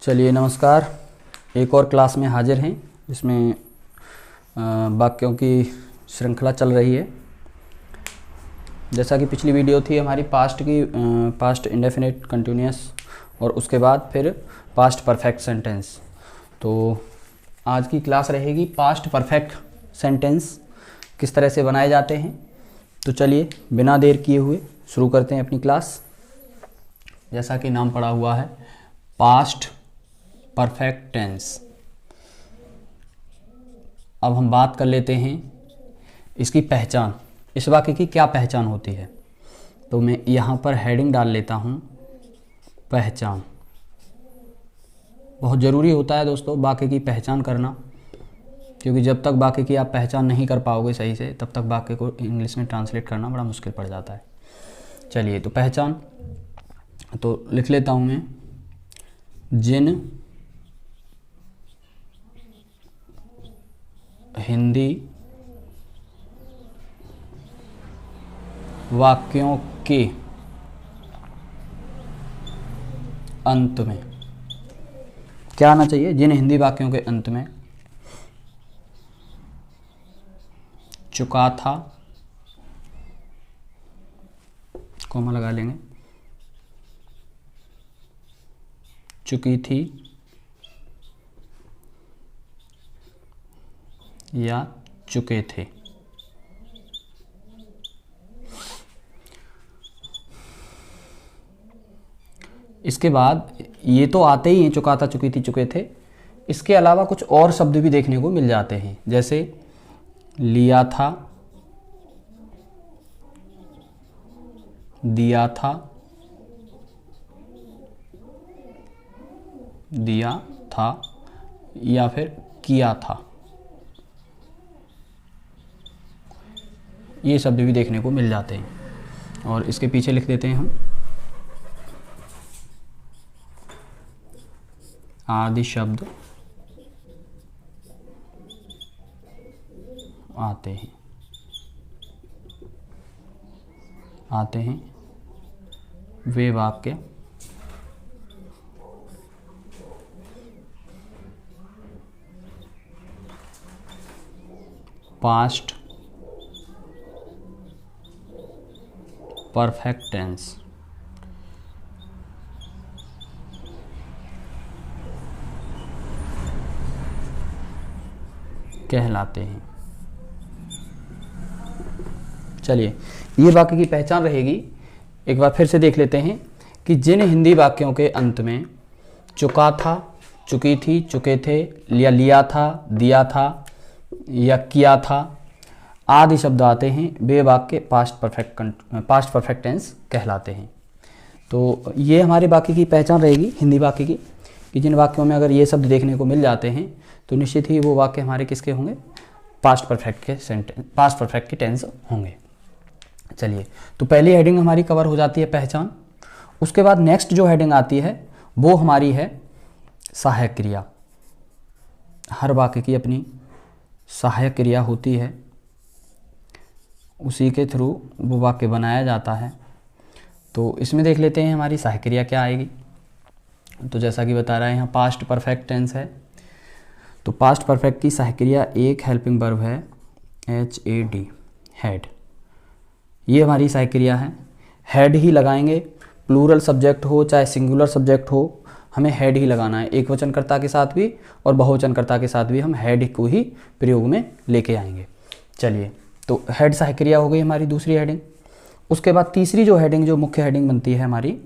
चलिए नमस्कार। एक और क्लास में हाजिर हैं जिसमें वाक्यों की श्रृंखला चल रही है। जैसा कि पिछली वीडियो थी हमारी पास्ट इंडेफिनिट कंटिन्यूअस और उसके बाद फिर पास्ट परफेक्ट सेंटेंस। तो आज की क्लास रहेगी पास्ट परफेक्ट सेंटेंस किस तरह से बनाए जाते हैं। तो चलिए बिना देर किए हुए शुरू करते हैं अपनी क्लास। जैसा कि नाम पड़ा हुआ है पास्ट परफेक्ट टेंस। अब हम बात कर लेते हैं इसकी पहचान, इस वाक्य की क्या पहचान होती है। तो मैं यहाँ पर हेडिंग डाल लेता हूँ पहचान। बहुत ज़रूरी होता है दोस्तों वाक्य की पहचान करना, क्योंकि जब तक वाक्य की आप पहचान नहीं कर पाओगे सही से तब तक वाक्य को इंग्लिश में ट्रांसलेट करना बड़ा मुश्किल पड़ जाता है। चलिए तो पहचान तो लिख लेता हूँ मैं, जिन हिंदी वाक्यों के अंत में क्या आना चाहिए, जिन हिंदी वाक्यों के अंत में चुका था, कॉमा लगा लेंगे, चुकी थी या चुके थे। इसके बाद ये तो आते ही हैं, चुका था, चुकी थी, चुके थे। इसके अलावा कुछ और शब्द भी देखने को मिल जाते हैं, जैसे लिया था, दिया था, दिया था या फिर किया था। ये शब्द भी देखने को मिल जाते हैं। और इसके पीछे लिख देते हैं हम आदि शब्द आते हैं वे वाक्य पास्ट परफेक्ट टेंस कहलाते हैं। चलिए ये वाक्य की पहचान रहेगी। एक बार फिर से देख लेते हैं कि जिन हिंदी वाक्यों के अंत में चुका था, चुकी थी, चुके थे, लिया था, दिया था या किया था आदि शब्द आते हैं, वे वाक्य पास्ट परफेक्ट टेंस कहलाते हैं। तो ये हमारे वाक्य की पहचान रहेगी हिंदी वाक्य की, कि जिन वाक्यों में अगर ये शब्द देखने को मिल जाते हैं तो निश्चित ही वो वाक्य हमारे किसके होंगे, पास्ट परफेक्ट के टेंस होंगे। चलिए तो पहली हेडिंग हमारी कवर हो जाती है पहचान। उसके बाद नेक्स्ट जो हेडिंग आती है वो हमारी है सहायक क्रिया। हर वाक्य की अपनी सहायक क्रिया होती है, उसी के थ्रू वो वाक्य बनाया जाता है। तो इसमें देख लेते हैं हमारी सहायक क्रिया क्या आएगी। तो जैसा कि बता रहा है यहाँ पास्ट परफेक्ट टेंस है, तो पास्ट परफेक्ट की सहायक क्रिया एक हेल्पिंग वर्ब है HAD, हेड। ये हमारी सहायक क्रिया है। हेड ही लगाएंगे, प्लूरल सब्जेक्ट हो चाहे सिंगुलर सब्जेक्ट हो, हमें हेड ही लगाना है। एक वचनकर्ता के साथ भी और बहुवचनकर्ता के साथ भी हम हेड को ही प्रयोग में लेके आएंगे। चलिए तो हेड सहायक क्रिया हो गई हमारी दूसरी हेडिंग। उसके बाद तीसरी जो हेडिंग, जो मुख्य हेडिंग बनती है हमारी,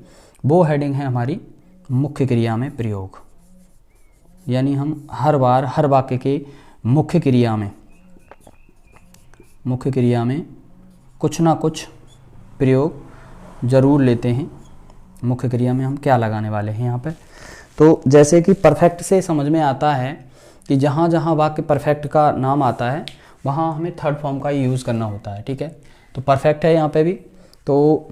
वो हेडिंग है हमारी मुख्य क्रिया में प्रयोग। यानी हम हर बार हर वाक्य के मुख्य क्रिया में कुछ ना कुछ प्रयोग जरूर लेते हैं। मुख्य क्रिया में हम क्या लगाने वाले हैं यहाँ पे। तो जैसे कि परफेक्ट से समझ में आता है कि जहाँ जहाँ वाक्य परफेक्ट का नाम आता है वहाँ हमें थर्ड फॉर्म का यूज़ करना होता है, ठीक है। तो परफेक्ट है यहाँ पे भी। तो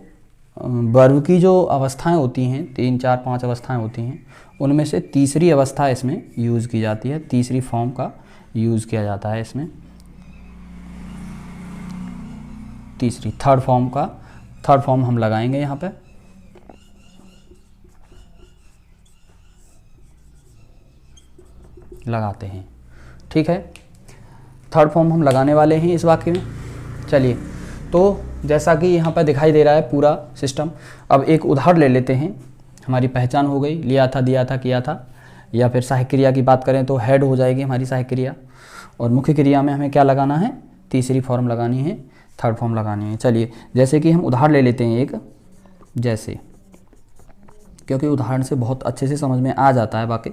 वर्ब की जो अवस्थाएं होती हैं, 3, 4, 5 अवस्थाएं होती हैं, उनमें से तीसरी अवस्था इसमें यूज़ की जाती है, तीसरी फॉर्म का यूज़ किया जाता है इसमें। तीसरी थर्ड फॉर्म हम लगाएंगे यहाँ पे। लगाते हैं। ठीक है, थर्ड फॉर्म हम लगाने वाले हैं इस वाक्य में। चलिए, तो जैसा कि यहाँ पर दिखाई दे रहा है पूरा सिस्टम, अब एक उदाहरण ले लेते हैं। हमारी पहचान हो गई, लिया था, दिया था, किया था। या फिर सहायक क्रिया की बात करें तो हेड हो जाएगी हमारी सहायक क्रिया, और मुख्य क्रिया में हमें क्या लगाना है, तीसरी फॉर्म लगानी है, थर्ड फॉर्म लगानी है। चलिए, जैसे कि हम उदाहरण ले लेते हैं एक, जैसे, क्योंकि उदाहरण से बहुत अच्छे से समझ में आ जाता है बाकी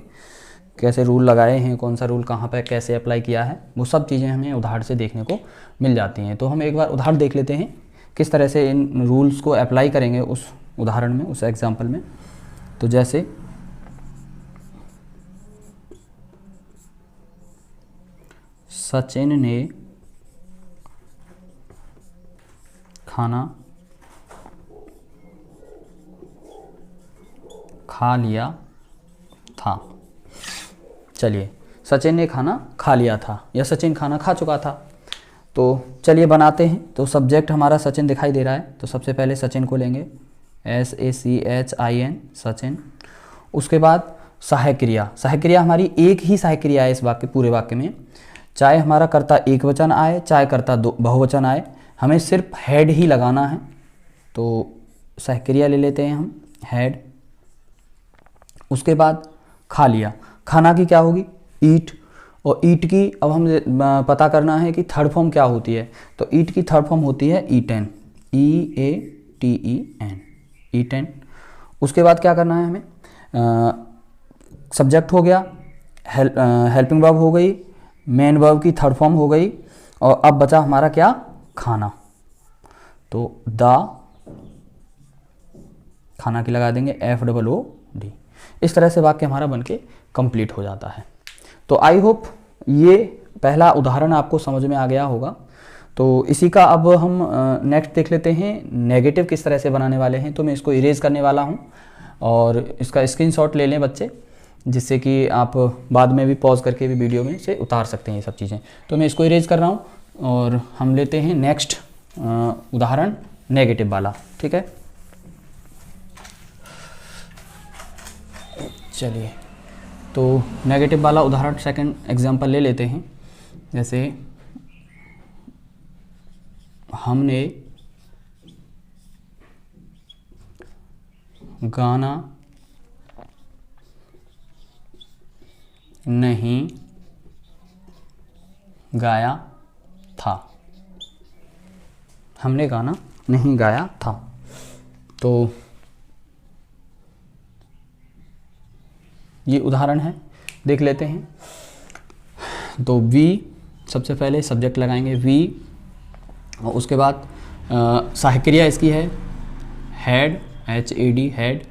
कैसे रूल लगाए हैं, कौन सा रूल कहाँ पर कैसे अप्लाई किया है, वो सब चीज़ें हमें उदाहरण से देखने को मिल जाती हैं। तो हम एक बार उदाहरण देख लेते हैं किस तरह से इन रूल्स को अप्लाई करेंगे उस उदाहरण में, उस एग्जाम्पल में। तो जैसे सचिन ने खाना खा लिया था। चलिए, सचिन ने खाना खा लिया था या सचिन खाना खा चुका था। तो चलिए बनाते हैं। तो सब्जेक्ट हमारा सचिन दिखाई दे रहा है, तो सबसे पहले सचिन को लेंगे, SACHIN, सचिन। उसके बाद सहायक क्रिया, सहायक क्रिया हमारी एक ही सहायक क्रिया है इस वाक्य, पूरे वाक्य में, चाहे हमारा कर्ता एक वचन आए चाहे कर्ता बहुवचन आए, हमें सिर्फ हेड ही लगाना है। तो सहायक क्रिया ले लेते हैं हम, हेड। उसके बाद खा लिया, खाना की क्या होगी, ईट, और ईट की अब हम पता करना है कि थर्ड फॉर्म क्या होती है। तो ईट की थर्ड फॉर्म होती है ईटेन, EATEN, ईटेन। उसके बाद क्या करना है हमें, सब्जेक्ट हो गया, हेल्पिंग वर्ब हो गई, मेन वर्ब की थर्ड फॉर्म हो गई, और अब बचा हमारा क्या, खाना। तो द, खाना की लगा देंगे FOOD। इस तरह से वाक्य हमारा बनके कंप्लीट हो जाता है। तो आई होप ये पहला उदाहरण आपको समझ में आ गया होगा। तो इसी का अब हम नेक्स्ट देख लेते हैं, नेगेटिव किस तरह से बनाने वाले हैं। तो मैं इसको इरेज करने वाला हूं, और इसका स्क्रीनशॉट ले लें बच्चे, जिससे कि आप बाद में भी पॉज करके भी वीडियो में से उतार सकते हैं ये सब चीज़ें। तो मैं इसको इरेज कर रहा हूँ, और हम लेते हैं नेक्स्ट उदाहरण नेगेटिव वाला। ठीक है, चलिए, तो नेगेटिव वाला उदाहरण सेकंड एग्जांपल ले लेते हैं। जैसे हमने गाना नहीं गाया था, हमने गाना नहीं गाया था। तो ये उदाहरण है, देख लेते हैं। तो वी, सबसे पहले सब्जेक्ट लगाएंगे वी, और उसके बाद सहायक क्रिया इसकी है हेड, HAD, हेड,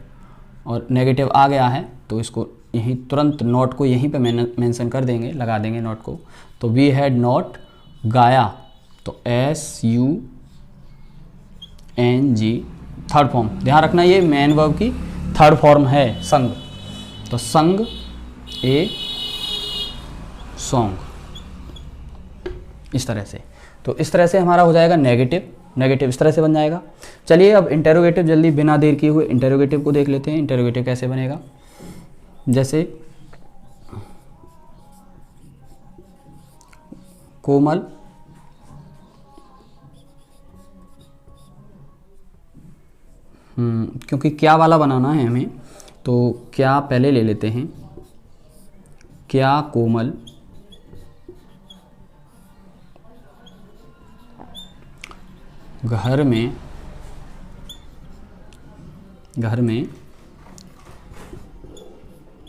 और नेगेटिव आ गया है तो इसको यहीं तुरंत नोट को यहीं पे मेंशन कर देंगे, लगा देंगे नोट को। तो वी हैड नॉट गाया, तो SUNG, थर्ड फॉर्म, ध्यान रखना ये मेन वर्ब की थर्ड फॉर्म है, संग। तो संग ए सॉन्ग, इस तरह से। तो इस तरह से हमारा हो जाएगा नेगेटिव, नेगेटिव इस तरह से बन जाएगा। चलिए अब इंटेरोगेटिव जल्दी बिना देर किए हुए इंटेरोगेटिव को देख लेते हैं। इंटेरोगेटिव कैसे बनेगा, जैसे कोमल क्योंकि क्या वाला बनाना है हमें, तो क्या पहले ले लेते हैं। क्या कोमल घर में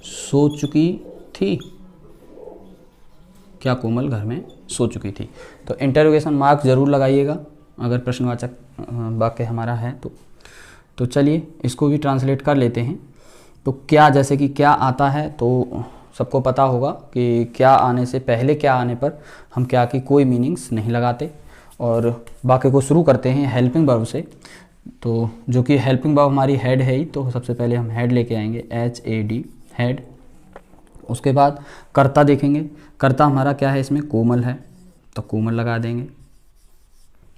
सो चुकी थी, क्या कोमल घर में सो चुकी थी। तो इंटरोगेशन मार्क ज़रूर लगाइएगा अगर प्रश्नवाचक वाक्य हमारा है तो चलिए इसको भी ट्रांसलेट कर लेते हैं। तो क्या, जैसे कि क्या आता है तो सबको पता होगा कि क्या आने से पहले क्या आने पर हम क्या की कोई मीनिंग्स नहीं लगाते, और वाक्य को शुरू करते हैं हेल्पिंग वर्ब से। तो जो कि हेल्पिंग वर्ब हमारी हेड है ही, तो सबसे पहले हम हेड लेके आएंगे, HAD, हेड। उसके बाद कर्ता देखेंगे, कर्ता हमारा क्या है इसमें, कोमल है, तो कोमल लगा देंगे,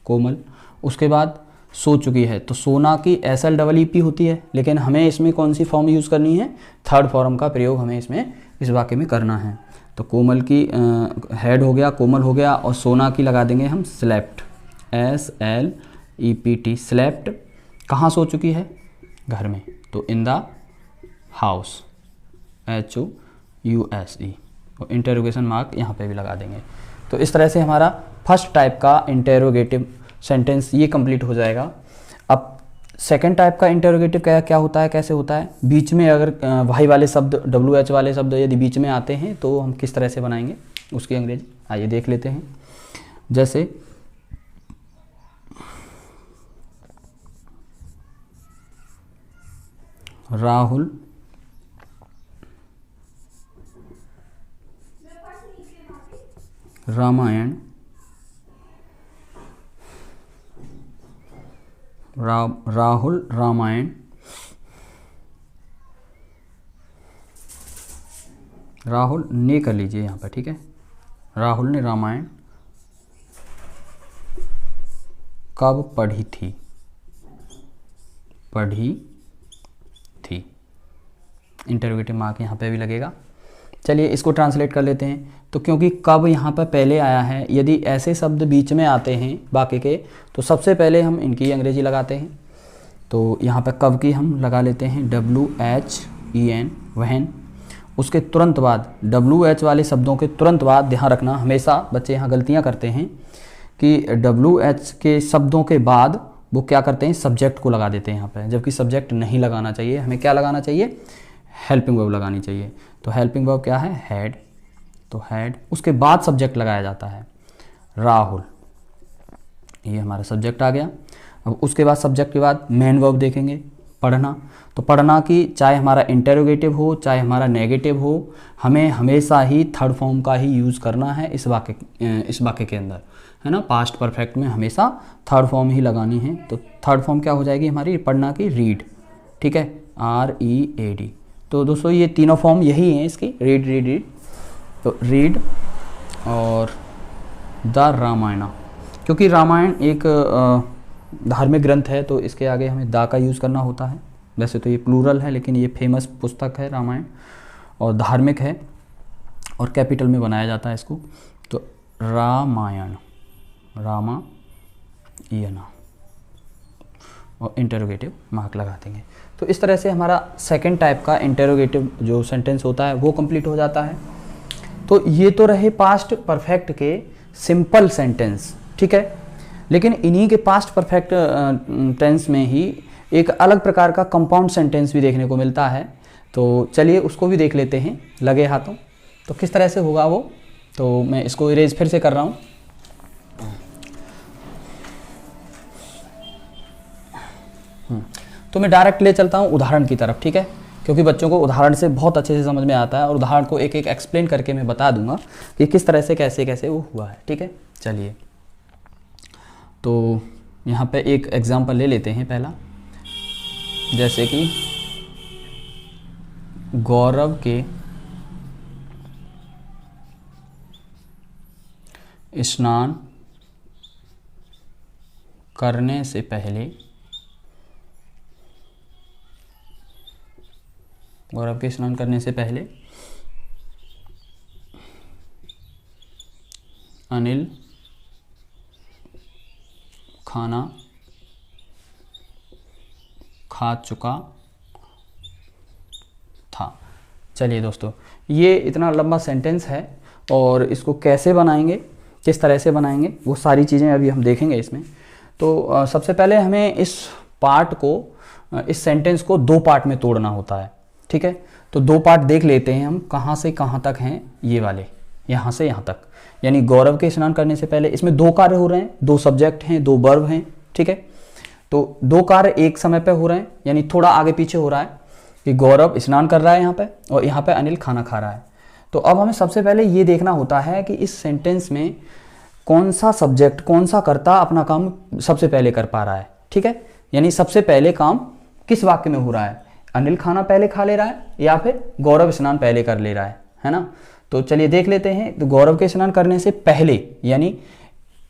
कोमल। उसके बाद सो चुकी है, तो सोना की SLEEP होती है, लेकिन हमें इसमें कौन सी फॉर्म यूज़ करनी है, थर्ड फॉर्म का प्रयोग हमें इसमें इस वाक्य में करना है। तो कोमल की हेड हो गया, कोमल हो गया, और सोना की लगा देंगे हम स्लेप्ट, SLEPT, स्लेप्ट। कहाँ सो चुकी है? घर में, तो इन द हाउस, HOUSE, और इंटेरोगेशन मार्क यहाँ पे भी लगा देंगे। तो इस तरह से हमारा फर्स्ट टाइप का इंटेरोगेटिव सेंटेंस ये कंप्लीट हो जाएगा। अब सेकंड टाइप का इंटेरोगेटिव क्या होता है, कैसे होता है? बीच में अगर वाई वाले शब्द, WH वाले शब्द यदि बीच में आते हैं तो हम किस तरह से बनाएंगे उसकी अंग्रेजी, आइए देख लेते हैं। जैसे राहुल रामायण राहुल रामायण राहुल ने कर लीजिए यहाँ पर, ठीक है। राहुल ने रामायण कब पढ़ी थी? पढ़ी थी, इंटरोगेटिव मार्क यहाँ पे भी लगेगा। चलिए इसको ट्रांसलेट कर लेते हैं। तो क्योंकि कब यहाँ पर पहले आया है, यदि ऐसे शब्द बीच में आते हैं वाक्य के तो सबसे पहले हम इनकी अंग्रेजी लगाते हैं। तो यहाँ पर कब की हम लगा लेते हैं WHEN, वहन। उसके तुरंत बाद WH वाले शब्दों के तुरंत बाद, ध्यान रखना हमेशा बच्चे यहाँ गलतियाँ करते हैं कि WH के शब्दों के बाद वो क्या करते हैं, सब्जेक्ट को लगा देते हैं यहाँ पर, जबकि सब्जेक्ट नहीं लगाना चाहिए। हमें क्या लगाना चाहिए? हेल्पिंग वर्ब लगानी चाहिए। तो हेल्पिंग वर्ब क्या है? हैड। तो हैड, उसके बाद सब्जेक्ट लगाया जाता है राहुल, ये हमारा सब्जेक्ट आ गया। अब उसके बाद सब्जेक्ट के बाद मेन वर्ब देखेंगे, पढ़ना। तो पढ़ना की चाहे हमारा इंटेरोगेटिव हो चाहे हमारा नेगेटिव हो, हमें हमेशा ही थर्ड फॉर्म का ही यूज़ करना है इस वाक्य के अंदर, है ना। पास्ट परफेक्ट में हमेशा थर्ड फॉर्म ही लगानी है। तो थर्ड फॉर्म क्या हो जाएगी हमारी पढ़ना की? रीड, ठीक है, READ। तो दोस्तों ये तीनों फॉर्म यही हैं इसकी, रीड रीड रीड। तो रीड और द रामायण, क्योंकि रामायण एक धार्मिक ग्रंथ है तो इसके आगे हमें दा का यूज़ करना होता है। वैसे तो ये प्लूरल है लेकिन ये फेमस पुस्तक है रामायण और धार्मिक है और कैपिटल में बनाया जाता है इसको। तो रामायण, रामायण और इंटेरोगेटिव मार्क लगा देंगे। तो इस तरह से हमारा सेकंड टाइप का इंटेरोगेटिव जो सेंटेंस होता है वो कंप्लीट हो जाता है। तो ये तो रहे पास्ट परफेक्ट के सिंपल सेंटेंस, ठीक है। लेकिन इन्हीं के पास्ट परफेक्ट टेंस में ही एक अलग प्रकार का कंपाउंड सेंटेंस भी देखने को मिलता है। तो चलिए उसको भी देख लेते हैं लगे हाथों। तो किस तरह से होगा वो, तो मैं इसको इरेज फिर से कर रहा हूँ। तो मैं डायरेक्ट ले चलता हूँ उदाहरण की तरफ, ठीक है, क्योंकि बच्चों को उदाहरण से बहुत अच्छे से समझ में आता है और उदाहरण को एक एक एक्सप्लेन करके मैं बता दूंगा कि किस तरह से कैसे कैसे वो हुआ है, ठीक है। चलिए तो यहाँ पे एक एग्जांपल ले लेते हैं पहला, जैसे कि गौरव के स्नान करने से पहले, गौरव के स्नान करने से पहले अनिल खाना खा चुका था। चलिए दोस्तों ये इतना लंबा सेंटेंस है और इसको कैसे बनाएंगे, किस तरह से बनाएंगे, वो सारी चीज़ें अभी हम देखेंगे इसमें। तो सबसे पहले हमें इस पार्ट को, इस सेंटेंस को दो पार्ट में तोड़ना होता है, ठीक है। तो दो पार्ट देख लेते हैं हम, कहाँ से कहाँ तक हैं ये वाले, यहाँ से यहाँ तक। यानी गौरव के स्नान करने से पहले इसमें दो कार्य हो रहे हैं, दो सब्जेक्ट हैं, दो वर्ब हैं, ठीक है। तो दो कार्य एक समय पे हो रहे हैं, यानी थोड़ा आगे पीछे हो रहा है कि गौरव स्नान कर रहा है यहाँ पे और यहाँ पे अनिल खाना खा रहा है। तो अब हमें सबसे पहले ये देखना होता है कि इस सेंटेंस में कौन सा सब्जेक्ट, कौन सा कर्ता अपना काम सबसे पहले कर पा रहा है, ठीक है। यानी सबसे पहले काम किस वाक्य में हो रहा है, अनिल खाना पहले खा ले रहा है या फिर गौरव स्नान पहले कर ले रहा है ना। तो चलिए देख लेते हैं। तो गौरव के स्नान करने से पहले, यानी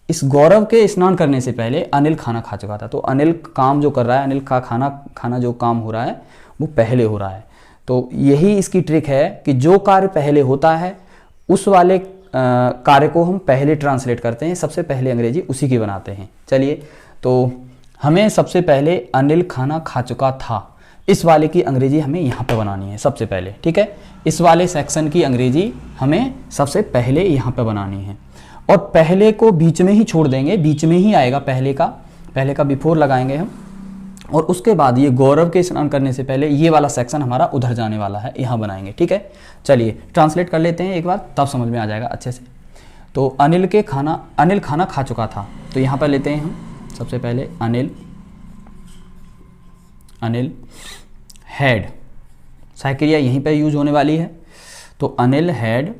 इस गौरव के स्नान करने से पहले अनिल खाना खा चुका था। तो अनिल काम जो कर रहा है, अनिल का खाना जो काम हो रहा है वो पहले हो रहा है। तो यही इसकी ट्रिक है कि जो कार्य पहले होता है उस वाले कार्य को हम पहले ट्रांसलेट करते हैं, सबसे पहले अंग्रेजी उसी की बनाते हैं। चलिए, तो हमें सबसे पहले अनिल खाना खा चुका था, इस वाले की अंग्रेजी हमें यहाँ पे बनानी है सबसे पहले। ठीक है, इस वाले सेक्शन की अंग्रेजी हमें सबसे पहले यहाँ पे बनानी है, और पहले को बीच में ही छोड़ देंगे, बीच में ही आएगा पहले का बिफोर लगाएंगे हम, और उसके बाद ये गौरव के स्नान करने से पहले ये वाला सेक्शन हमारा उधर जाने वाला है, यहाँ बनाएंगे। ठीक है, चलिए ट्रांसलेट कर लेते हैं एक बार, तब समझ में आ जाएगा अच्छे से। तो अनिल खाना खा चुका था, तो यहाँ पर लेते हैं हम सबसे पहले अनिल हैड, साइक्रिया यहीं पर यूज होने वाली है, तो अनिल हैड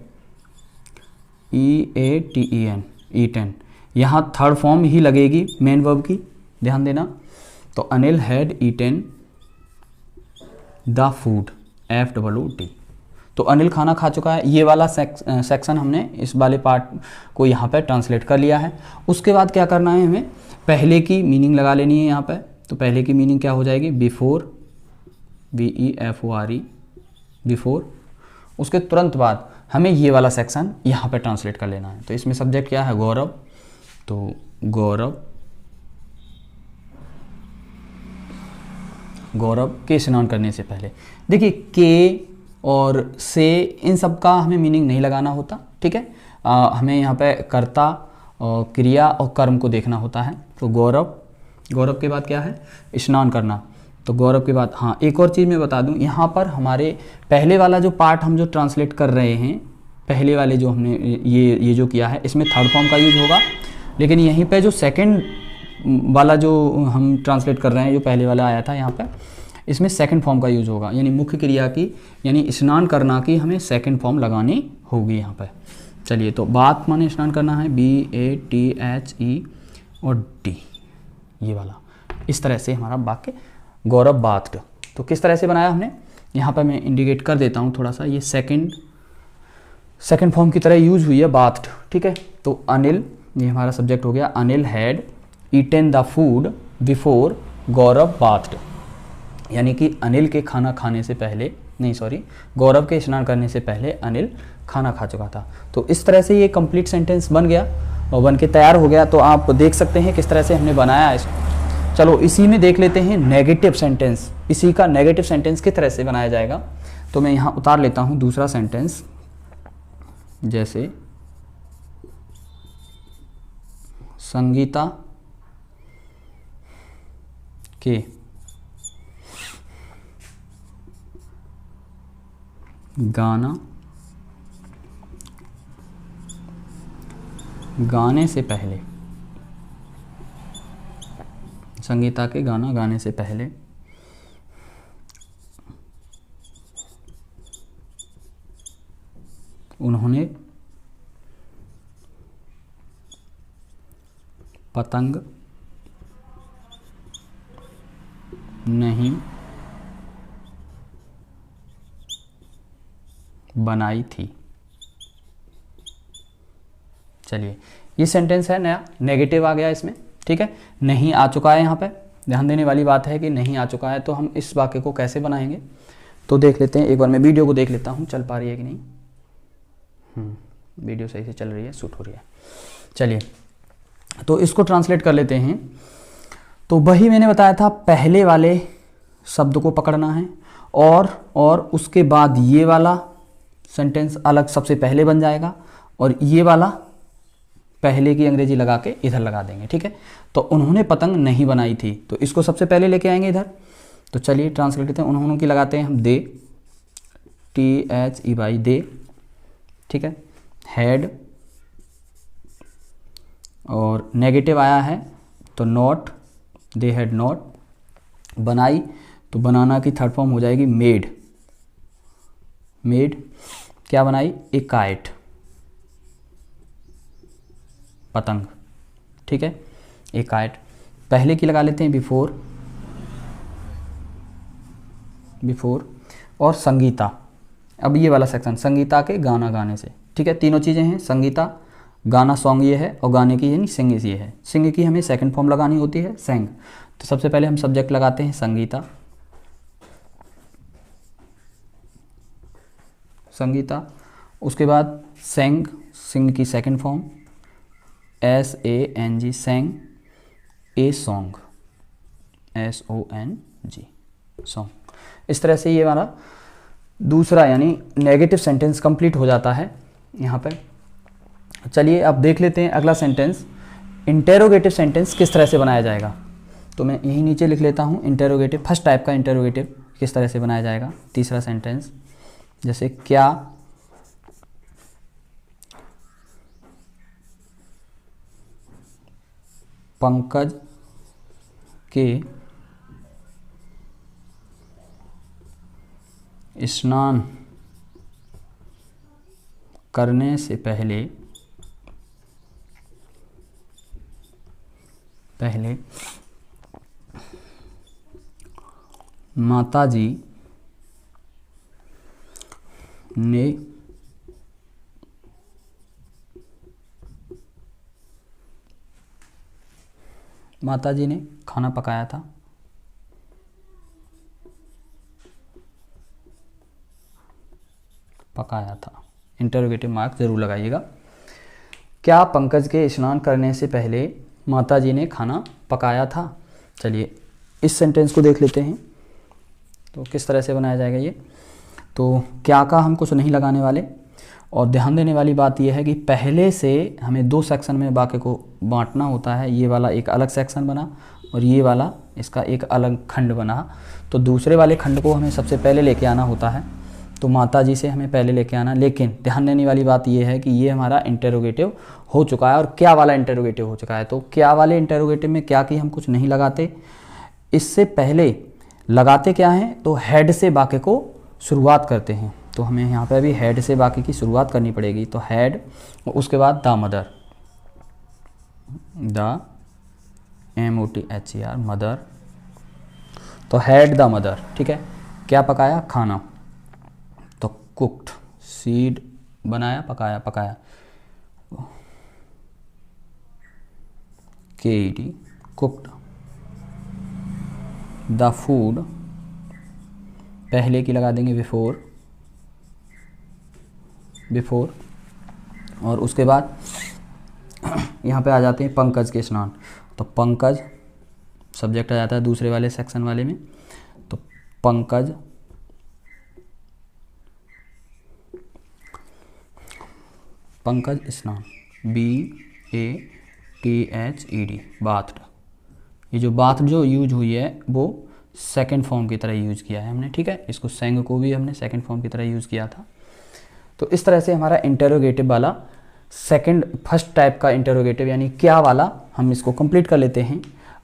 EATEN, ईटन, यहाँ थर्ड फॉर्म ही लगेगी मेन वर्ब की, ध्यान देना। तो Anil had eaten the food, FOOD। तो अनिल खाना खा चुका है, ये वाला सेक्शन हमने इस वाले पार्ट को यहाँ पर ट्रांसलेट कर लिया है। उसके बाद क्या करना है, हमें पहले की मीनिंग लगा लेनी है यहाँ पर। तो पहले की मीनिंग क्या हो जाएगी, बिफोर, BEFORE, बिफोर। उसके तुरंत बाद हमें ये वाला सेक्शन यहाँ पे ट्रांसलेट कर लेना है। तो इसमें सब्जेक्ट क्या है, गौरव, तो गौरव के स्नान करने से पहले। देखिए के और से इन सब का हमें मीनिंग नहीं लगाना होता। ठीक है, हमें यहाँ पे कर्ता और क्रिया और कर्म को देखना होता है। तो गौरव के बाद क्या है, स्नान करना। तो गौरव के बाद, हाँ एक और चीज़ मैं बता दूं, यहाँ पर हमारे पहले वाला जो पार्ट हम जो ट्रांसलेट कर रहे हैं, पहले वाले जो हमने ये जो किया है, इसमें थर्ड फॉर्म का यूज होगा, लेकिन यहीं पे जो सेकंड वाला जो हम ट्रांसलेट कर रहे हैं, जो पहले वाला आया था यहाँ पे, इसमें सेकंड फॉर्म का यूज होगा, यानी मुख्य क्रिया की, यानी स्नान करना की हमें सेकंड फॉर्म लगानी होगी यहाँ पर। चलिए, तो बात माने स्नान करना है, BATHE और D, ये वाला। इस तरह से हमारा वाक्य गौरव बाथड। तो किस तरह से बनाया हमने, यहाँ पर मैं इंडिकेट कर देता हूँ थोड़ा सा, ये सेकंड फॉर्म की तरह यूज हुई है, बाथड। ठीक है, तो अनिल, ये हमारा सब्जेक्ट हो गया, Anil had eaten the food before Gaurav bathed, यानी कि अनिल के खाना खाने से पहले, नहीं सॉरी, गौरव के स्नान करने से पहले अनिल खाना खा चुका था। तो इस तरह से ये कंप्लीट सेंटेंस बन गया और बन के तैयार हो गया। तो आप देख सकते हैं किस तरह से हमने बनाया इसको। चलो इसी में देख लेते हैं नेगेटिव सेंटेंस, इसी का नेगेटिव सेंटेंस किस तरह से बनाया जाएगा। तो मैं यहाँ उतार लेता हूँ दूसरा सेंटेंस, जैसे संगीता के गाने से पहले, संगीता के गाना गाने से पहले उन्होंने पतंग नहीं बनाई थी। चलिए, ये सेंटेंस है नया, नेगेटिव आ गया इसमें। ठीक है, नहीं आ चुका है, यहाँ पे ध्यान देने वाली बात है कि नहीं आ चुका है। तो हम इस वाक्य को कैसे बनाएंगे, तो देख लेते हैं। एक बार मैं वीडियो को देख लेता हूँ, चल पा रही है कि नहीं। वीडियो सही से चल रही है, शूट हो रही है। चलिए, तो इसको ट्रांसलेट कर लेते हैं। तो वही मैंने बताया था, पहले वाले शब्द को पकड़ना है और उसके बाद ये वाला सेंटेंस अलग सबसे पहले बन जाएगा, और ये वाला पहले की अंग्रेजी लगा के इधर लगा देंगे। ठीक है, तो उन्होंने पतंग नहीं बनाई थी, तो इसको सबसे पहले लेके आएंगे इधर। तो चलिए ट्रांसलेट करते हैं, उन्होंने की लगाते हैं हम दे, THE दे। ठीक है, हैड, और नेगेटिव आया है तो नॉट, दे हैड नॉट। बनाई, तो बनाना की थर्ड फॉर्म हो जाएगी मेड, क्या बनाई, ए काइट, पतंग। ठीक है, ए काइट। पहले की लगा लेते हैं बिफोर, और संगीता। अब ये वाला सेक्शन संगीता के गाना गाने से। ठीक है, तीनों चीज़ें हैं, संगीता, गाना सॉन्ग ये है, और गाने की यानी सिंग ये है। सिंग की हमें सेकंड फॉर्म लगानी होती है, सेंग। तो सबसे पहले हम सब्जेक्ट लगाते हैं संगीता, उसके बाद सेंग, सिंग की second form SANG, sang, a song, SONG, song. इस तरह से ये हमारा दूसरा यानी नेगेटिव सेंटेंस कंप्लीट हो जाता है यहाँ पर। चलिए अब देख लेते हैं अगला सेंटेंस, इंटेरोगेटिव सेंटेंस किस तरह से बनाया जाएगा। तो मैं यही नीचे लिख लेता हूँ इंटेरोगेटिव, फर्स्ट टाइप का इंटेरोगेटिव किस तरह से बनाया जाएगा। तीसरा सेंटेंस, जैसे क्या पंकज के स्नान करने से पहले माताजी ने खाना पकाया था। इंटरोगेटिव मार्क जरूर लगाइएगा। क्या पंकज के स्नान करने से पहले माताजी ने खाना पकाया था। चलिए इस सेंटेंस को देख लेते हैं तो किस तरह से बनाया जाएगा ये। तो क्या का हम कुछ नहीं लगाने वाले, और ध्यान देने वाली बात यह है कि पहले से हमें दो सेक्शन में वाक्य को बांटना होता है। ये वाला एक अलग सेक्शन बना और ये वाला इसका एक अलग खंड बना। तो दूसरे वाले खंड को हमें सबसे पहले लेके आना होता है, तो माताजी से हमें पहले लेके आना। लेकिन ध्यान देने वाली बात यह है कि ये हमारा इंटेरोगेटिव हो चुका है और क्या वाला इंटेरोगेटिव हो चुका है। तो क्या वाले इंटेरोगेटिव में क्या की हम कुछ नहीं लगाते, इससे पहले लगाते क्या हैं, तो हेड से वाक्य को शुरुआत करते हैं। तो हमें यहाँ पे भी हेड से वाक्य की शुरुआत करनी पड़ेगी। तो हेड, उसके बाद the mother, the MOTHER, mother. तो हेड द मदर, ठीक है। क्या पकाया, खाना। तो कुक्ड, सीड बनाया, पकाया KED, कुक्ड। द फूड, पहले की लगा देंगे बिफोर। और उसके बाद यहाँ पे आ जाते हैं पंकज के स्नान। तो पंकज सब्जेक्ट आ जाता है दूसरे वाले सेक्शन वाले में। तो पंकज स्नान, BATHED, बाथ। ये जो बाथ जो यूज हुई है वो सेकंड फॉर्म की तरह यूज किया है हमने, ठीक है। इसको सेंग को भी हमने सेकंड फॉर्म की तरह यूज किया था। तो इस तरह से हमारा इंटेरोगेटिव वाला फर्स्ट टाइप का इंटेरोगेटिव यानी क्या वाला हम इसको कंप्लीट कर लेते हैं।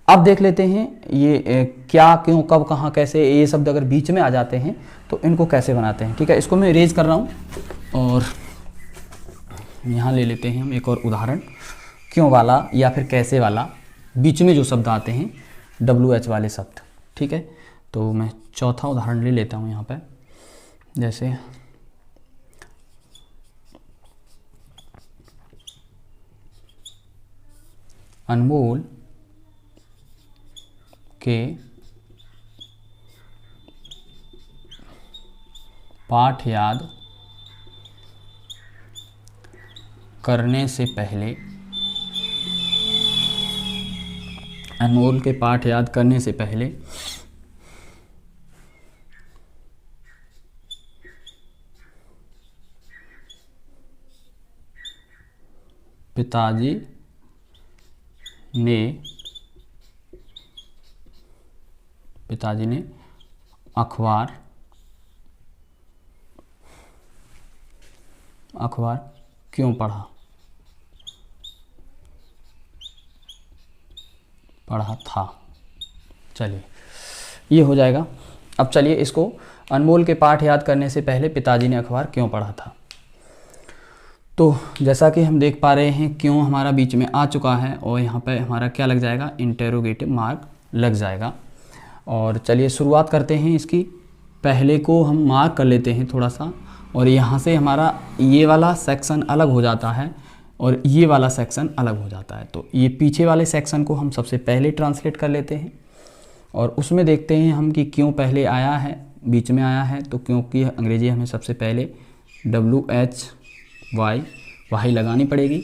अब देख लेते हैं ये क्या, क्यों, कब, कहाँ, कैसे, ये शब्द अगर बीच में आ जाते हैं तो इनको कैसे बनाते हैं, ठीक है। इसको मैं इरेज कर रहा हूँ और यहाँ ले लेते हैं हम एक और उदाहरण। क्यों वाला या फिर कैसे वाला बीच में जो शब्द आते हैं WH वाले शब्द, ठीक है। तो मैं चौथा उदाहरण ले लेता हूँ यहाँ पे, जैसे अनमोल के पाठ याद करने से पहले, अनमोल के पाठ याद करने से पहले पिताजी ने अखबार क्यों पढ़ा था। चलिए ये हो जाएगा। अब चलिए इसको, अनमोल के पाठ याद करने से पहले पिताजी ने अखबार क्यों पढ़ा था। तो जैसा कि हम देख पा रहे हैं क्यों हमारा बीच में आ चुका है और यहाँ पे हमारा क्या लग जाएगा, इंटेरोगेटिव मार्क लग जाएगा। और चलिए शुरुआत करते हैं इसकी। पहले को हम मार्क कर लेते हैं थोड़ा सा, और यहाँ से हमारा ये वाला सेक्शन अलग हो जाता है और ये वाला सेक्शन अलग हो जाता है। तो ये पीछे वाले सेक्शन को हम सबसे पहले ट्रांसलेट कर लेते हैं और उसमें देखते हैं हम कि क्यों पहले आया है, बीच में आया है। तो क्योंकि अंग्रेजी हमें सबसे पहले WH वाई, वाई लगानी पड़ेगी।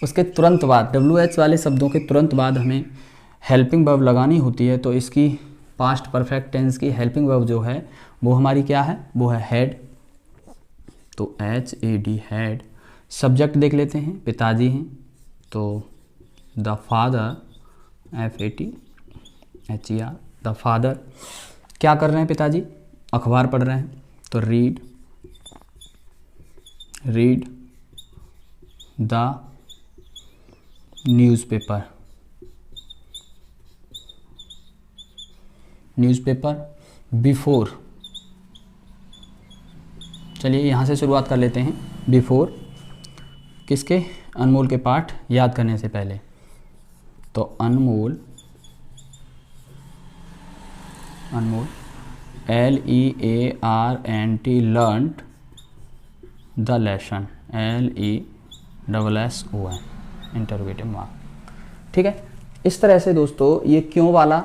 उसके तुरंत बाद WH वाले शब्दों के तुरंत बाद हमें हेल्पिंग वर्ब लगानी होती है, तो इसकी पास्ट परफेक्ट टेंस की हेल्पिंग वर्ब जो है वो हमारी क्या है, वो है हैड। तो HAD हैड। सब्जेक्ट देख लेते हैं, पिताजी हैं, तो the father, FATHER, the father. क्या कर रहे हैं पिताजी, अखबार पढ़ रहे हैं, तो रीड द न्यूज़पेपर। बिफोर, चलिए यहाँ से शुरुआत कर लेते हैं। बिफोर किसके, अनमोल के पाठ याद करने से पहले, तो अनमोल LEARNT learnt the lesson, LESSON interrogative mark. ठीक है, इस तरह से दोस्तों ये क्यों वाला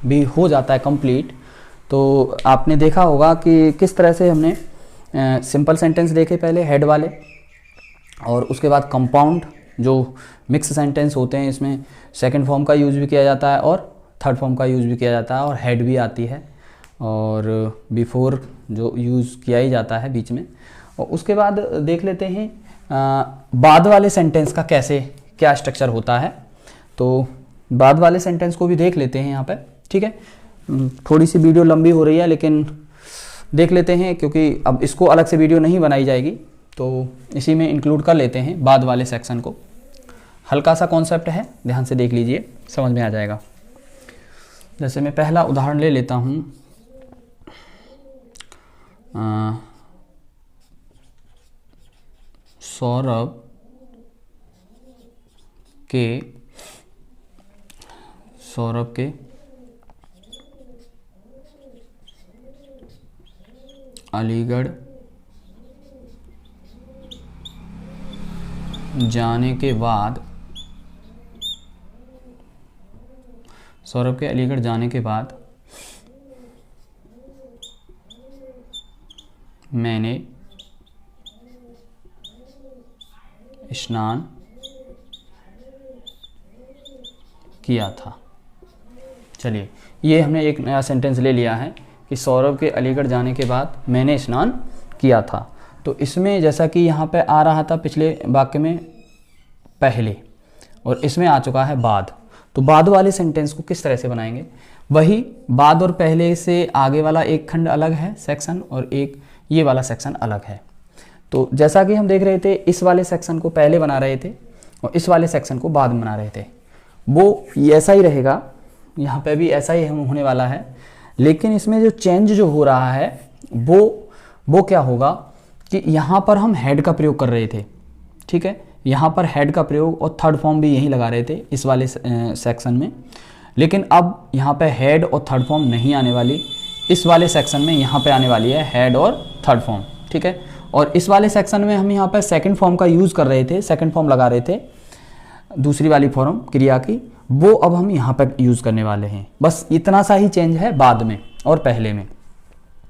भी हो जाता है कंप्लीट। तो आपने देखा होगा कि किस तरह से हमने सिंपल सेंटेंस देखे पहले हेड वाले, और उसके बाद कंपाउंड जो मिक्स सेंटेंस होते हैं, इसमें सेकंड फॉर्म का यूज़ भी किया जाता है और थर्ड फॉर्म का यूज़ भी किया जाता है, और हेड भी आती है, और बिफोर जो यूज़ किया ही जाता है बीच में। और उसके बाद देख लेते हैं बाद वाले सेंटेंस का कैसे क्या स्ट्रक्चर होता है। तो बाद वाले सेंटेंस को भी देख लेते हैं यहाँ पे। ठीक है, थोड़ी सी वीडियो लंबी हो रही है लेकिन देख लेते हैं, क्योंकि अब इसको अलग से वीडियो नहीं बनाई जाएगी, तो इसी में इंक्लूड कर लेते हैं बाद वाले सेक्शन को। हल्का सा कॉन्सेप्ट है, ध्यान से देख लीजिए, समझ में आ जाएगा। जैसे मैं पहला उदाहरण ले लेता हूँ, सौरभ के अलीगढ़ जाने के बाद, मैंने स्नान किया था। चलिए, ये हमने एक नया सेंटेंस ले लिया है कि सौरभ के अलीगढ़ जाने के बाद मैंने स्नान किया था। तो इसमें जैसा कि यहाँ पे आ रहा था पिछले वाक्य में पहले, और इसमें आ चुका है बाद। तो बाद वाले सेंटेंस को किस तरह से बनाएंगे, वही बाद और पहले से आगे वाला एक खंड अलग है सेक्शन, और एक ये वाला सेक्शन अलग है। तो जैसा कि हम देख रहे थे, इस वाले सेक्शन को पहले बना रहे थे और इस वाले सेक्शन को बाद में बना रहे थे, वो ऐसा ही रहेगा, यहाँ पे भी ऐसा ही होने वाला है। लेकिन इसमें जो चेंज जो हो रहा है वो क्या होगा कि यहाँ पर हम हेड का प्रयोग कर रहे थे। ठीक है, यहाँ पर हेड का प्रयोग और थर्ड फॉर्म भी यही लगा रहे थे इस वाले सेक्शन में, लेकिन अब यहाँ पे हेड और थर्ड फॉर्म नहीं आने वाली, इस वाले सेक्शन में यहाँ पे आने वाली है हेड और थर्ड फॉर्म। ठीक है, और इस वाले सेक्शन में हम यहाँ पे सेकंड फॉर्म का यूज़ कर रहे थे, सेकंड फॉर्म लगा रहे थे दूसरी वाली फॉर्म क्रिया की, वो अब हम यहाँ पर यूज़ करने वाले हैं। बस इतना सा ही चेंज है बाद में और पहले में।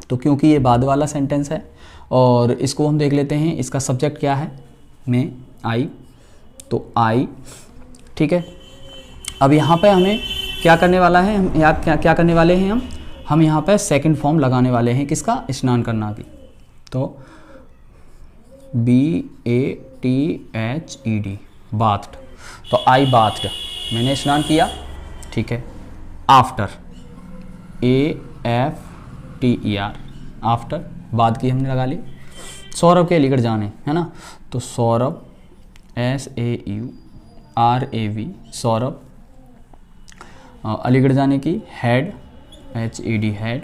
तो क्योंकि ये बाद वाला सेंटेंस है, और इसको हम देख लेते हैं, इसका सब्जेक्ट क्या है, मैं, आई, तो आई। ठीक है, अब यहाँ पे हमें क्या करने वाला है, हम क्या करने वाले हैं, हम यहाँ पे सेकंड फॉर्म लगाने वाले हैं, किसका, स्नान करना की। तो BATHED, बाथड। तो आई बाथड, मैंने स्नान किया। ठीक है, आफ्टर, AFTER, आफ्टर, बाद की हमने लगा ली। सौरभ के अलीगढ़ जाने, है ना, तो सौरभ, SAURAV, सौरभ। अलीगढ़ जाने की हेड, HED, हेड।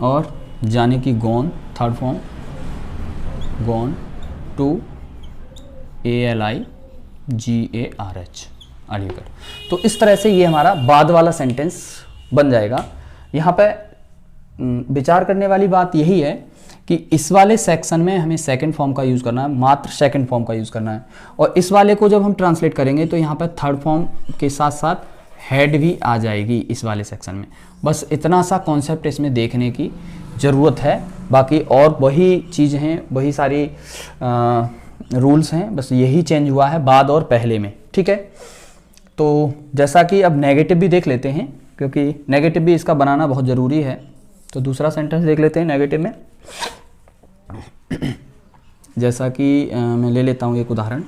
और जाने की gone, third form, gone to ALIGARH, Aligarh. तो इस तरह से ये हमारा बाद वाला सेंटेंस बन जाएगा। यहाँ पे विचार करने वाली बात यही है कि इस वाले सेक्शन में हमें सेकंड फॉर्म का यूज़ करना है, मात्र सेकंड फॉर्म का यूज़ करना है, और इस वाले को जब हम ट्रांसलेट करेंगे तो यहाँ पर थर्ड फॉर्म के साथ साथ हेड भी आ जाएगी इस वाले सेक्शन में। बस इतना सा कॉन्सेप्ट इसमें देखने की ज़रूरत है, बाकी और वही चीज़ हैं, वही सारी रूल्स हैं, बस यही चेंज हुआ है बाद और पहले में, ठीक है। तो जैसा कि अब नेगेटिव भी देख लेते हैं, क्योंकि नेगेटिव भी इसका बनाना बहुत ज़रूरी है। तो दूसरा सेंटेंस देख लेते हैं नेगेटिव में। जैसा कि मैं ले लेता हूँ एक उदाहरण।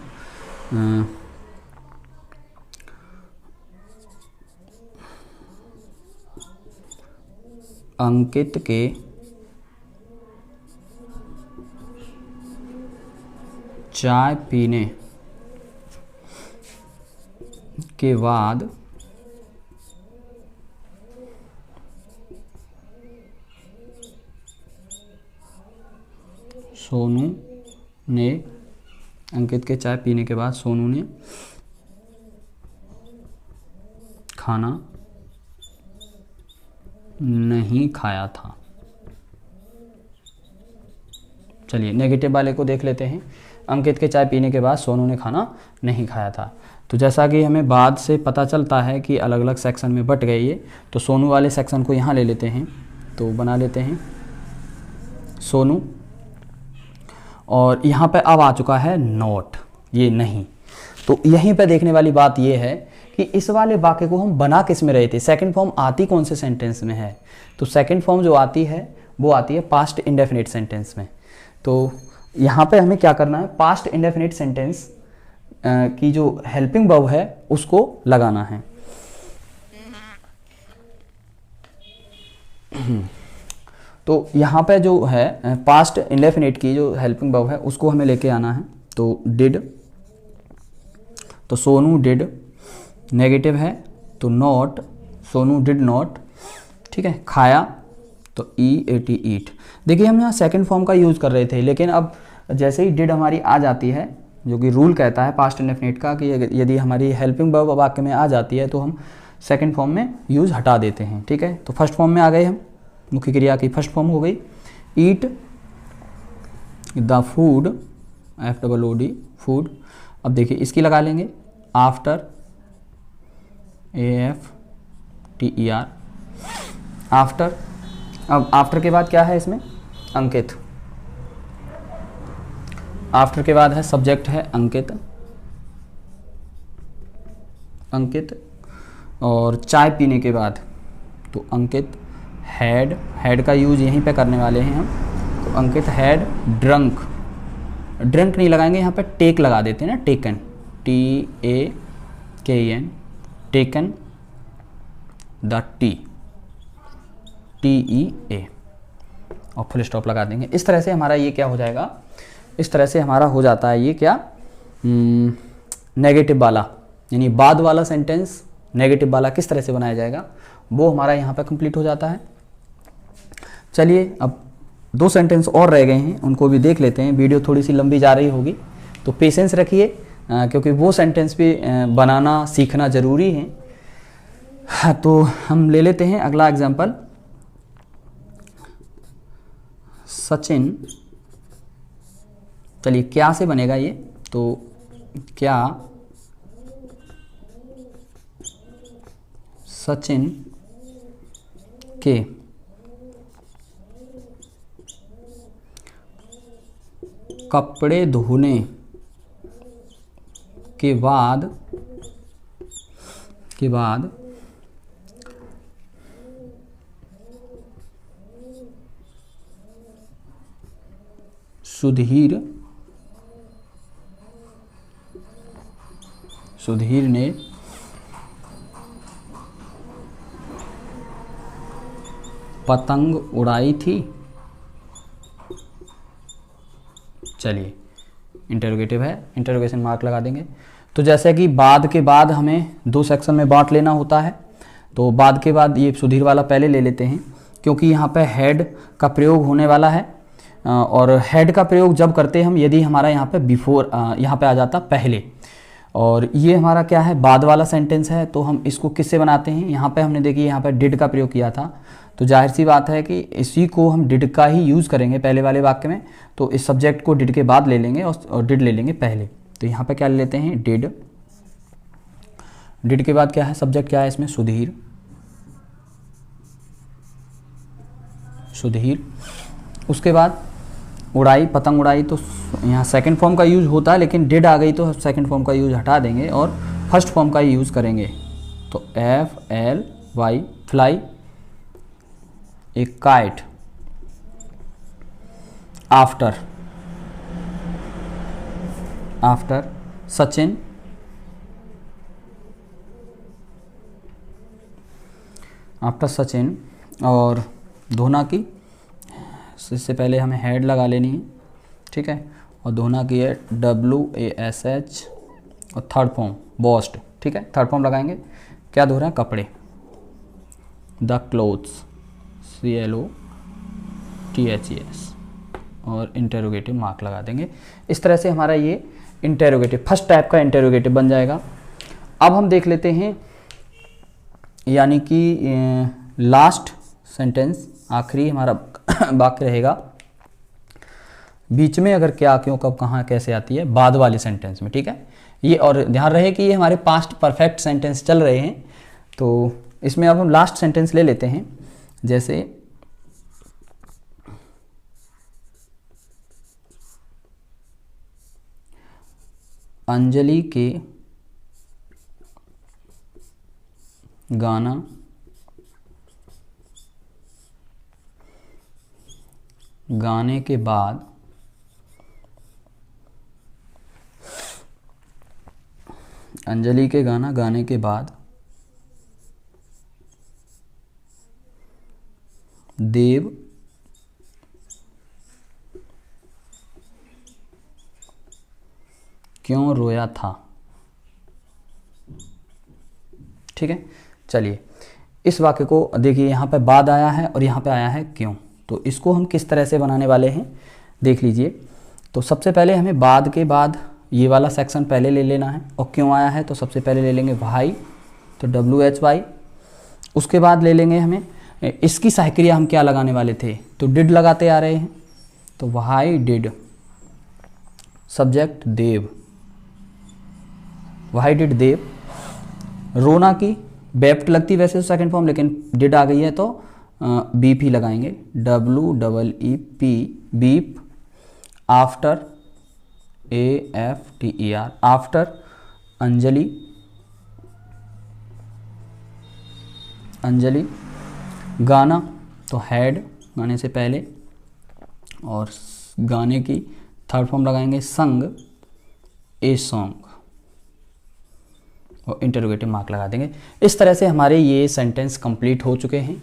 अंकित के चाय पीने के बाद सोनू ने, अंकित के चाय पीने के बाद सोनू ने खाना नहीं खाया था। चलिए नेगेटिव वाले को देख लेते हैं। अंकित के चाय पीने के बाद सोनू ने खाना नहीं खाया था। तो जैसा कि हमें बाद से पता चलता है कि अलग अलग सेक्शन में बट गई ये, तो सोनू वाले सेक्शन को यहाँ ले लेते हैं। तो बना लेते हैं सोनू, और यहाँ पे अब आ चुका है नॉट, ये नहीं। तो यहीं पे देखने वाली बात ये है कि इस वाले वाक्य को हम बना किस में रहे थे, सेकंड फॉर्म आती कौन से सेंटेंस में है। तो सेकंड फॉर्म जो आती है वो आती है पास्ट इंडेफिनिट सेंटेंस में। तो यहाँ पे हमें क्या करना है, पास्ट इंडेफिनिट सेंटेंस की जो हेल्पिंग वर्ब है उसको लगाना है। तो यहाँ पे जो है पास्ट इंडेफिनिट की जो हेल्पिंग वर्ब है उसको हमें लेके आना है। तो डिड, तो सोनू डिड, नेगेटिव है तो नॉट, सोनू डिड नॉट, ठीक है। खाया तो ईएटी ईट। देखिए हम यहाँ सेकंड फॉर्म का यूज़ कर रहे थे, लेकिन अब जैसे ही डिड हमारी आ जाती है, जो कि रूल कहता है पास्ट इंडेफिनिट का कि यदि हमारी हेल्पिंग वर्ब वाक्य में आ जाती है तो हम सेकंड फॉर्म में यूज़ हटा देते हैं, ठीक है। तो फर्स्ट फॉर्म में आ गए हम, मुख्य क्रिया की फर्स्ट फॉर्म हो गई eat the food, FOOD food. अब देखिए इसकी लगा लेंगे आफ्टर, AFTER आफ्टर। अब आफ्टर के बाद क्या है इसमें, अंकित। आफ्टर के बाद है सब्जेक्ट है अंकित, अंकित। और चाय पीने के बाद तो अंकित हैड, हैड का यूज यहीं पे करने वाले हैं हम। तो अंकित हैड ड्रंक, ड्रंक नहीं लगाएंगे यहाँ पे टेक लगा देते हैं ना, taken, TAKEN, taken the T, TEA, और फुल स्टॉप लगा देंगे। इस तरह से हमारा ये क्या हो जाएगा, इस तरह से हमारा हो जाता है ये क्या, नेगेटिव वाला, यानी बाद वाला सेंटेंस नेगेटिव वाला किस तरह से बनाया जाएगा वो हमारा यहाँ पे कंप्लीट हो जाता है। चलिए अब 2 सेंटेंस और रह गए हैं, उनको भी देख लेते हैं। वीडियो थोड़ी सी लंबी जा रही होगी तो पेशेंस रखिए, क्योंकि वो सेंटेंस भी बनाना सीखना ज़रूरी है। हाँ, तो हम ले लेते हैं अगला एग्जाम्पल। सचिन, चलिए क्या से बनेगा ये, तो क्या सचिन के कपड़े धोने के बाद सुधीर ने पतंग उड़ाई थी। चलिए इंटरोगेटिव है, इंटरोगेशन मार्क लगा देंगे। तो जैसे कि बाद के बाद हमें 2 सेक्शन में बांट लेना होता है, तो बाद के बाद ये सुधीर वाला पहले ले लेते हैं, क्योंकि यहाँ पे हेड का प्रयोग होने वाला है। और हेड का प्रयोग जब करते हम, यदि हमारा यहाँ पे बिफोर यहाँ पे आ जाता पहले, और ये हमारा क्या है बाद वाला सेंटेंस है, तो हम इसको किससे बनाते हैं, यहाँ पे हमने देखिए यहाँ पे डिड का प्रयोग किया था, तो जाहिर सी बात है कि इसी को हम डिड का ही यूज़ करेंगे पहले वाले वाक्य में। तो इस सब्जेक्ट को डिड के बाद ले लेंगे और डिड ले लेंगे पहले। तो यहाँ पे क्या ले लेते हैं, डिड। डिड के बाद क्या है, सब्जेक्ट क्या है इसमें, सुधीर, सुधीर। उसके बाद उड़ाई, पतंग उड़ाई, तो यहाँ सेकंड फॉर्म का यूज होता है, लेकिन डिड आ गई तो सेकंड फॉर्म का यूज हटा देंगे और फर्स्ट फॉर्म का ही यूज़ करेंगे। तो FLY फ्लाई, ए kite. After, after Sachin, after Sachin. और धोना की, इससे पहले हमें हेड लगा लेनी है, ठीक है। और धोना की है WASH और थर्ड फॉर्म वॉश्ड, ठीक है। थर्ड फॉर्म लगाएंगे, क्या धो रहे हैं, कपड़े। द क्लोथ्स, CLOTHES और इंटेरोगेटिव मार्क लगा देंगे। इस तरह से हमारा ये इंटेरोगेटिव फर्स्ट टाइप का इंटेरोगेटिव बन जाएगा। अब हम देख लेते हैं, यानी कि लास्ट सेंटेंस, आखिरी हमारा वाक्य रहेगा। बीच में अगर क्या, क्यों, कब, कहाँ, कैसे आती है बाद वाले सेंटेंस में, ठीक है। ये और ध्यान रहे कि ये हमारे पास्ट परफेक्ट सेंटेंस चल रहे हैं, तो इसमें अब हम लास्ट सेंटेंस ले लेते हैं। जैसे अंजलि के गाना गाने के बाद अंजलि के गाना गाने के बाद देव क्यों रोया था, ठीक है। चलिए इस वाक्य को देखिए, यहाँ पे बाद आया है और यहाँ पे आया है क्यों, तो इसको हम किस तरह से बनाने वाले हैं देख लीजिए। तो सबसे पहले हमें बाद के बाद ये वाला सेक्शन पहले ले लेना है, और क्यों आया है तो सबसे पहले ले लेंगे वाई, तो WHY। उसके बाद ले लेंगे हमें इसकी सहक्रिया, हम क्या लगाने वाले थे, तो डिड लगाते आ रहे हैं, तो वाई डिड, सब्जेक्ट देव, वाई डिड देव। रोना की बेप्ट लगती वैसे तो सेकंड फॉर्म, लेकिन डिड आ गई है तो BP लगाएंगे, WEEP weep. After, AFTER after. Anjali, Anjali. गाना तो हैड, गाने से पहले, और गाने की थर्ड फॉर्म लगाएंगे संग, ए सॉन्ग, और इंटरोगेटिव मार्क लगा देंगे। इस तरह से हमारे ये सेंटेंस कंप्लीट हो चुके हैं,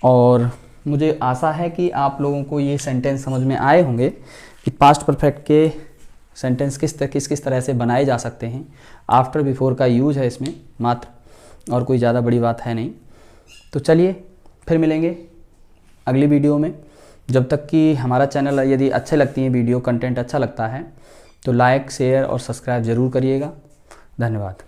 और मुझे आशा है कि आप लोगों को ये सेंटेंस समझ में आए होंगे कि पास्ट परफेक्ट के सेंटेंस किस तरह से बनाए जा सकते हैं। आफ्टर बिफोर का यूज है इसमें मात्र, और कोई ज़्यादा बड़ी बात है नहीं। तो चलिए फिर मिलेंगे अगली वीडियो में। जब तक कि हमारा चैनल यदि अच्छे लगती हैं वीडियो, कंटेंट अच्छा लगता है, तो लाइक, शेयर और सब्सक्राइब ज़रूर करिएगा। धन्यवाद।